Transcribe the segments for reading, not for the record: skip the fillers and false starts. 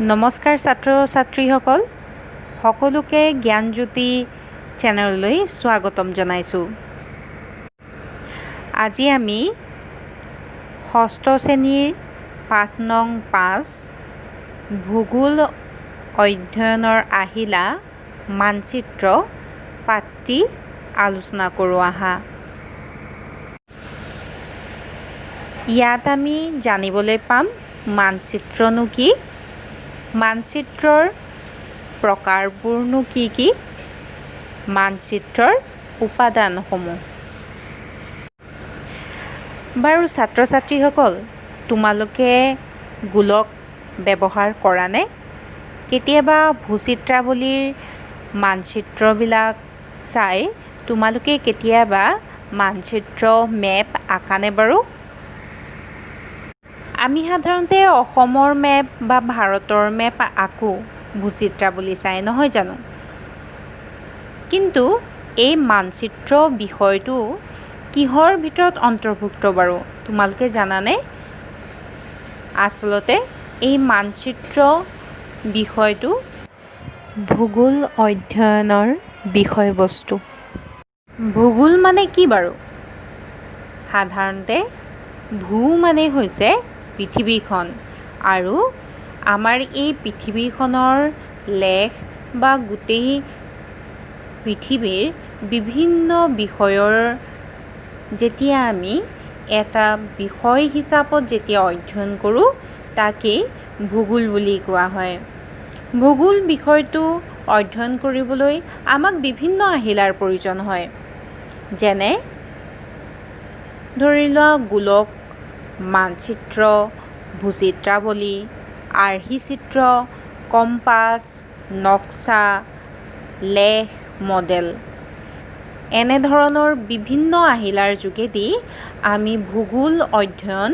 নমস্কাৰ ছাত্ৰ ছাত্ৰীসকল, সকলোকে জ্ঞানজ্যোতি চেনেললৈ স্বাগতম জনাইছোঁ। আজি আমি ষষ্ঠ শ্ৰেণীৰ পাঠ নং 5 ভূগোল অধ্যয়নৰ আহিলা মানচিত্ৰ পাঠটি আলোচনা কৰোঁ আহা। ইয়াত আমি জানিবলৈ পাম মানচিত্ৰনো কি, মানচিত্ৰৰ প্ৰকাৰবোৰনো কি কি, মানচিত্ৰৰ উপাদানসমূহ। বাৰু ছাত্ৰ ছাত্ৰীসকল, তোমালোকে গোলক ব্যৱহাৰ কৰানে? কেতিয়াবা ভূচিত্ৰাৱলীৰ মানচিত্ৰবিলাক চাই তোমালোকে কেতিয়াবা মানচিত্ৰ মেপ আঁকানে বাৰু? আমি সাধাৰণতে অসমৰ মেপ বা ভাৰতৰ মেপ আঁকো ভূচিত্ৰাৱলী চাই, নহয় জানো? কিন্তু এই মানচিত্ৰ বিষয়টো কিহৰ ভিতৰত অন্তৰ্ভুক্ত বাৰু তোমালোকে জানানে? আচলতে এই মানচিত্ৰ বিষয়টো ভূগোল অধ্যয়নৰ বিষয়বস্তু। ভূগোল মানে কি বাৰু? সাধাৰণতে ভূ মানে হৈছে পৃথিৱীখন, আৰু আমাৰ এই পৃথিৱীখনৰ লেখ বা গোটেই পৃথিৱীৰ বিভিন্ন বিষয়ৰ যেতিয়া আমি এটা বিষয় হিচাপত যেতিয়া অধ্যয়ন কৰোঁ তাকেই ভূগোল বুলি কোৱা হয়। ভূগোল বিষয়টো অধ্যয়ন কৰিবলৈ আমাক বিভিন্ন আহিলাৰ প্ৰয়োজন হয়, যেনে ধৰি লোৱা গোলক, মানচিত্ৰ, ভূচিত্ৰাৱলী, আৰ্হিচিত্ৰ, কম্পাছ, নক্সা, লেখ, মডেল। এনেধৰণৰ বিভিন্ন আহিলাৰ যোগেদি আমি ভূগোল অধ্যয়ন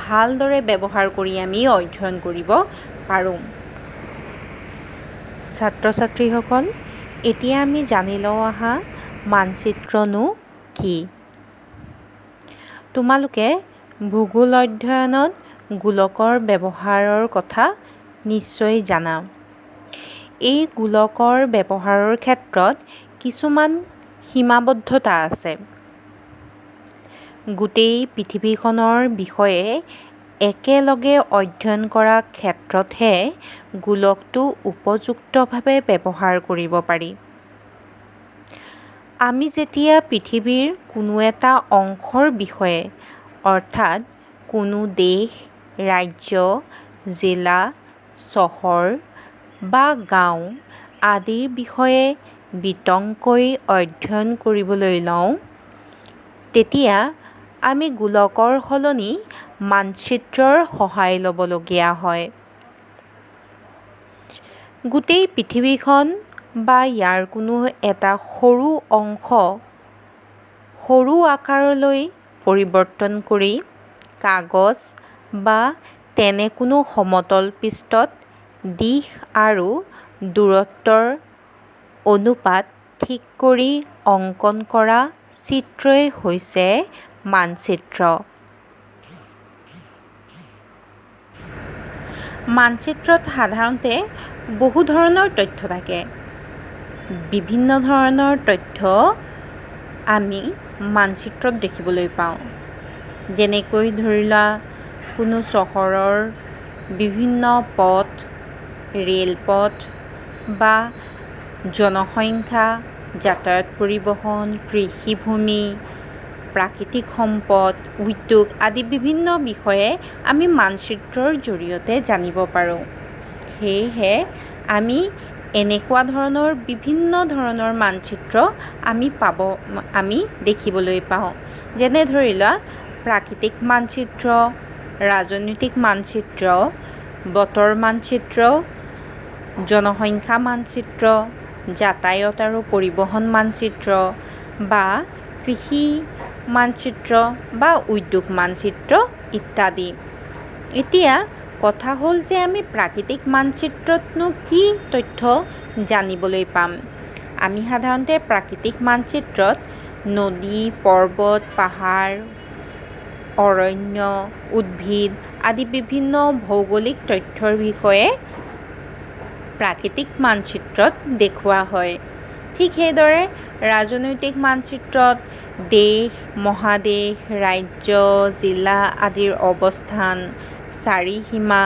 ভালদৰে ব্যৱহাৰ কৰি আমি অধ্যয়ন কৰিব পাৰোঁ। ছাত্ৰ ছাত্ৰীসকল, এতিয়া আমি জানি লওঁ আহা মানচিত্ৰনো কি। তোমালোকে ভূগোল অধ্যয়নত গোলকৰ ব্যৱহাৰৰ কথা নিশ্চয় জানা। এই গোলকৰ ব্যৱহাৰৰ ক্ষেত্ৰত কিছুমান সীমাবদ্ধতা আছে। গোটেই পৃথিৱীখনৰ বিষয়ে একেলগে অধ্যয়ন কৰাৰ ক্ষেত্ৰতহে গোলকটো উপযুক্তভাৱে ব্যৱহাৰ কৰিব পাৰি। আমি যেতিয়া পৃথিৱীৰ কোনো এটা অংশৰ বিষয়ে, অৰ্থাৎ কোনো দেশ, ৰাজ্য, জিলা, চহৰ বা গাঁও আদিৰ বিষয়ে বিতংকৈ অধ্যয়ন কৰিবলৈ লওঁ, তেতিয়া আমি গোলকৰ সলনি মানচিত্ৰৰ সহায় ল'বলগীয়া হয়। গোটেই পৃথিৱীখন বা ইয়াৰ কোনো এটা সৰু অংশ সৰু আকাৰলৈ পৰিৱৰ্তন কৰি কাগজ বা তেনে কোনো সমতল পৃষ্ঠত দিশ আৰু দূৰত্বৰ অনুপাত ঠিক কৰি অংকন কৰা চিত্ৰই হৈছে মানচিত্ৰ। মানচিত্ৰত সাধাৰণতে বহু ধৰণৰ তথ্য থাকে। বিভিন্ন ধৰণৰ তথ্য আমি মানচিত্ৰত দেখিবলৈ পাওঁ। যেনেকৈ ধৰি লোৱা কোনো চহৰৰ বিভিন্ন পথ, ৰেলপথ বা জনসংখ্যা, যাতায়াত পৰিবহণ, কৃষিভূমি, প্ৰাকৃতিক সম্পদ, উদ্যোগ আদি বিভিন্ন বিষয়ে আমি মানচিত্ৰৰ জৰিয়তে জানিব পাৰোঁ। সেয়েহে আমি এনেকুৱা ধৰণৰ বিভিন্ন ধৰণৰ মানচিত্ৰ আমি দেখিবলৈ পাওঁ। যেনে ধৰি লোৱা প্ৰাকৃতিক মানচিত্ৰ, ৰাজনৈতিক মানচিত্ৰ, বতৰ মানচিত্ৰ, জনসংখ্যা মানচিত্ৰ, যাতায়াত আৰু পৰিবহণ মানচিত্ৰ বা কৃষি মানচিত্ৰ বা উদ্যোগ মানচিত্ৰ ইত্যাদি। এতিয়া কথা হ'ল যে আমি প্ৰাকৃতিক মানচিত্ৰতনো কি তথ্য জানিবলৈ পাম। আমি সাধাৰণতে প্ৰাকৃতিক মানচিত্ৰত নদী, পৰ্বত, পাহাৰ, অৰণ্য, উদ্ভিদ আদি বিভিন্ন ভৌগোলিক তথ্যৰ বিষয়ে প্ৰাকৃতিক মানচিত্ৰত দেখুওৱা হয়। ঠিক সেইদৰে ৰাজনৈতিক মানচিত্ৰত দেশ, মহাদেশ, ৰাজ্য, জিলা আদিৰ অৱস্থান, চাৰিসীমা,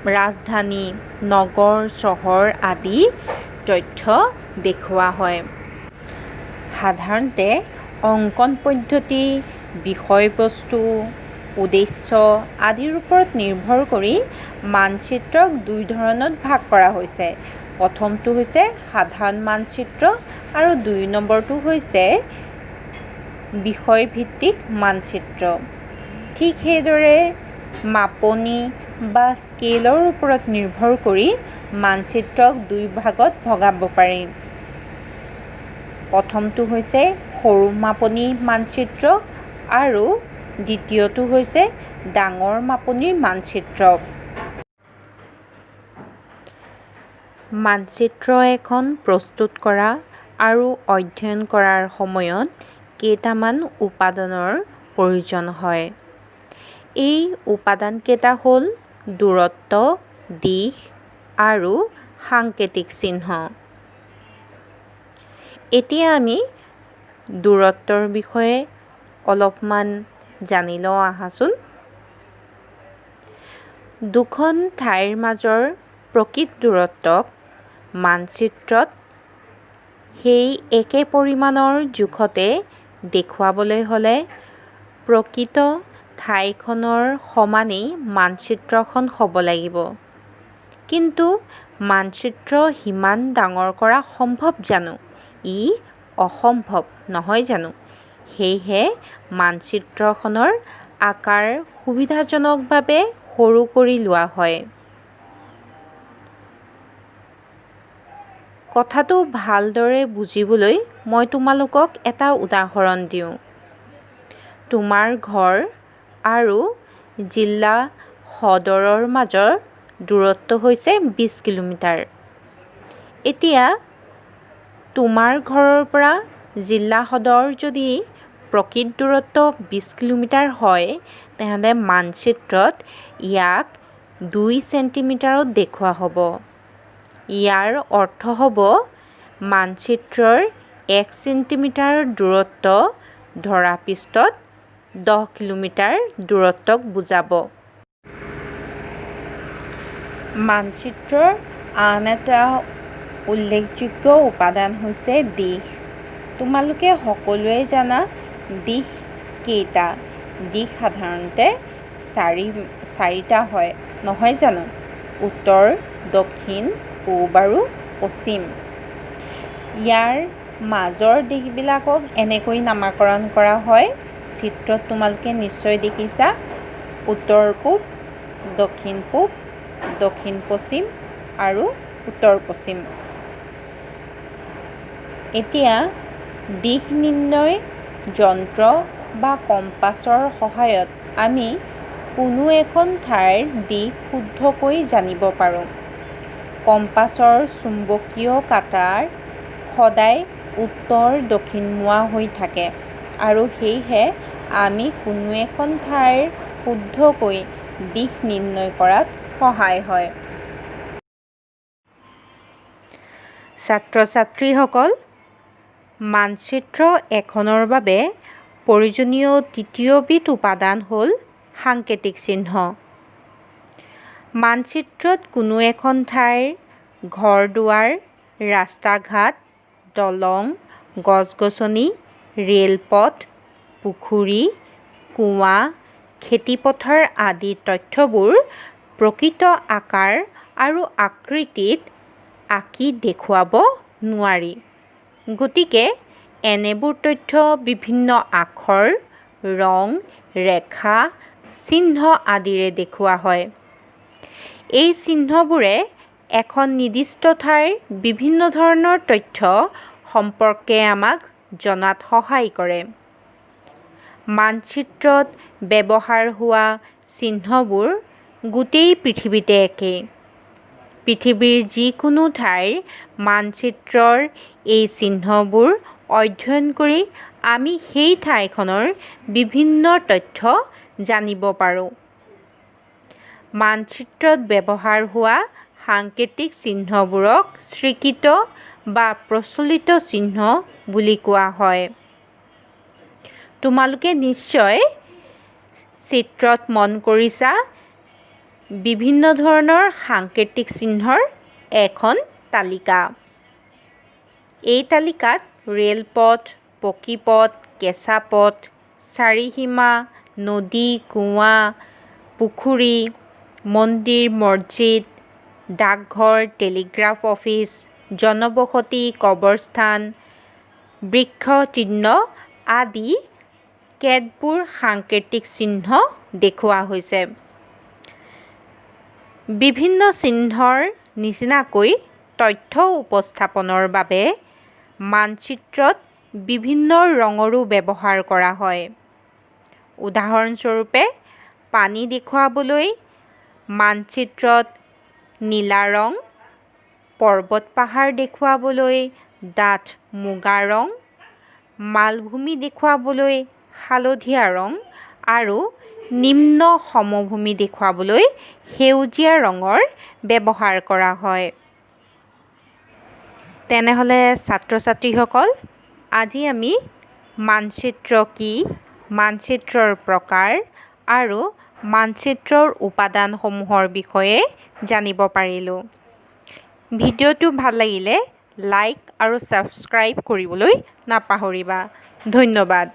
ৰাজধানী, নগৰ, চহৰ আদি তথ্য দেখুওৱা হয়। সাধাৰণতে অংকন পদ্ধতি, বিষয়বস্তু, উদ্দেশ্য আদিৰ ওপৰত নিৰ্ভৰ কৰি মানচিত্ৰক দুই ধৰণত ভাগ কৰা হৈছে। প্ৰথমটো হৈছে সাধাৰণ মানচিত্ৰ আৰু ২ নম্বৰটো হৈছে বিষয়ভিত্তিক মানচিত্ৰ। ঠিক সেইদৰে মাপনি বা স্কেলৰ ওপৰত নিৰ্ভৰ কৰি মানচিত্ৰক দুই ভাগত ভগাব পাৰি। প্ৰথমটো হৈছে সৰু মাপনি মানচিত্ৰ আৰু দ্বিতীয়টো হৈছে ডাঙৰ মাপনিৰ মানচিত্ৰ। মানচিত্ৰ এখন প্ৰস্তুত কৰা আৰু অধ্যয়ন কৰাৰ সময়ত কেইটামান উপাদানৰ প্ৰয়োজন হয়। এই উপাদানকেইটা হ'ল দূৰত্ব, দিশ আৰু সাংকেতিক চিহ্ন। এতিয়া আমি দূৰত্বৰ বিষয়ে অলপমান জানি লওঁ আহাচোন। দুখন ঠাইৰ মাজৰ প্ৰকৃত দূৰত্বক মানচিত্ৰত সেই একে পৰিমাণৰ জোখতে দেখুৱাবলৈ হ'লে প্ৰকৃত ঠাইখনৰ সমানেই মানচিত্ৰখন হ'ব লাগিব। কিন্তু মানচিত্ৰ সিমান ডাঙৰ কৰা সম্ভৱ জানো? ই অসম্ভৱ, নহয় জানো? সেয়েহে মানচিত্ৰখনৰ আকাৰ সুবিধাজনকভাৱে সৰু কৰি লোৱা হয়। কথাটো ভালদৰে বুজিবলৈ মই তোমালোকক এটা উদাহৰণ দিওঁ। তোমাৰ ঘৰ আৰু জিলা সদৰৰ মাজৰ দূৰত্ব হৈছে ২০ কিলোমিটাৰ। এতিয়া তোমাৰ ঘৰৰ পৰা জিলা সদৰ যদি প্ৰকৃত দূৰত্ব ২০ কিলোমিটাৰ হয়, তেনেহ'লে মানচিত্ৰত ইয়াক ২ চেণ্টিমিটাৰত দেখুওৱা হ'ব। ইয়াৰ অৰ্থ হ'ব মানচিত্ৰৰ ১ চেণ্টিমিটাৰ দূৰত্ব ধৰাপৃষ্ঠত ১০ কিলোমিটাৰ দূৰত্বক বুজাব। মানচিত্ৰৰ আন এটা উল্লেখযোগ্য উপাদান হৈছে দিশ। তোমালোকে সকলোৱে জানা দিশ কেইটা? দিশ সাধাৰণতে চাৰিটা হয়, নহয় জানো? উত্তৰ, দক্ষিণ, পূব আৰু পশ্চিম। ইয়াৰ মাজৰ দিশবিলাকক এনেকৈ নামাকৰণ কৰা হয়। চিত্ৰত তোমালোকে নিশ্চয় দেখিছা, উত্তৰ-পূব, দক্ষিণ-পূব, দক্ষিণ-পশ্চিম আৰু উত্তৰ-পশ্চিম। এতিয়া দিশ নিৰ্ণয় যন্ত্ৰ বা কম্পাছৰ সহায়ত আমি কোনো এখন ঠাইৰ দিশ শুদ্ধকৈ জানিব পাৰোঁ। কম্পাছৰ চুম্বকীয় কাঁটাৰ সদায় উত্তৰ-দক্ষিণমুৱা হৈ থাকে আৰু সেয়েহে আমি কোনো এখন ঠাইৰ শুদ্ধকৈ দিশ নিৰ্ণয় কৰাত সহায় হয়। ছাত্ৰ-ছাত্ৰীসকল, মানচিত্ৰ এখনৰ বাবে প্ৰয়োজনীয় তৃতীয়বিধ উপাদান হ'ল সাংকেতিক চিহ্ন। মানচিত্ৰত কোনো এখন ঠাইৰ ঘৰ-দুৱাৰ, ৰাস্তা-ঘাট, দলং, গছ-গছনি, ৰেলপথ, পুখুৰী, কুঁৱা, খেতিপথাৰ আদি তথ্যবোৰ প্ৰকৃত আকাৰ আৰু আকৃতিত আঁকি দেখুৱাব নোৱাৰি। গতিকে এনেবোৰ তথ্য বিভিন্ন আখৰ, ৰং, ৰেখা, চিহ্ন আদিৰে দেখুওৱা হয়। এই চিহ্নবোৰে এখন নিৰ্দিষ্ট ঠাইৰ বিভিন্ন ধৰণৰ তথ্য সম্পৰ্কে আমাক জনাত সহায় কৰে। মানচিত্ৰত ব্যৱহাৰ হোৱা চিহ্নবোৰ গোটেই পৃথিৱীতে একে। পৃথিৱীৰ যিকোনো ঠাইৰ মানচিত্ৰৰ এই চিহ্নবোৰ অধ্যয়ন কৰি আমি সেই ঠাইখনৰ বিভিন্ন তথ্য জানিব পাৰোঁ। মানচিত্ৰত ব্যৱহাৰ হোৱা সাংকেতিক চিহ্নবোৰক স্বীকৃত বা প্ৰচলিত চিহ্ন বুলি কোৱা হয়। তোমালোকে নিশ্চয় চিত্ৰত মন কৰিছা বিভিন্ন ধৰণৰ সাংকেতিক চিহ্নৰ এখন তালিকা। এই তালিকাত ৰেলপথ, পকীপথ, কেঁচা পথ, চাৰিসীমা, নদী, কুঁৱা, পুখুৰী, মন্দিৰ, মছজিদ, ডাকঘৰ, টেলিগ্ৰাফ অফিচ, জনবসতি, কবৰস্থান, বৃক্ষ চিহ্ন আদি কেতবোৰ সাংকেতিক চিহ্ন দেখুওৱা হৈছে। বিভিন্ন চিহ্নৰ নিচিনাকৈ তথ্য উপস্থাপনৰ বাবে মানচিত্ৰত বিভিন্ন ৰঙৰো ব্যৱহাৰ কৰা হয়। উদাহৰণস্বৰূপে, পানী দেখুৱাবলৈ মানচিত্ৰত নীলা ৰং, পৰ্বত-পাহাৰ দেখুৱাবলৈ ডাঠ মুগা ৰং, মালভূমি দেখুৱাবলৈ হালধীয়া ৰং আৰু নিম্ন সমভূমি দেখুৱাবলৈ সেউজীয়া ৰঙৰ ব্যৱহাৰ কৰা হয়। তেনেহ'লে ছাত্ৰ-ছাত্ৰীসকল, আজি আমি মানচিত্ৰ কি, মানচিত্ৰৰ প্ৰকাৰ আৰু মানচিত্ৰৰ উপাদানসমূহৰ বিষয়ে জানিব পাৰিলোঁ। ভিডিঅ'টো ভাল লাগিলে লাইক আৰু ছাবস্ক্ৰাইব কৰিবলৈ নাপাহৰিবা। ধন্যবাদ।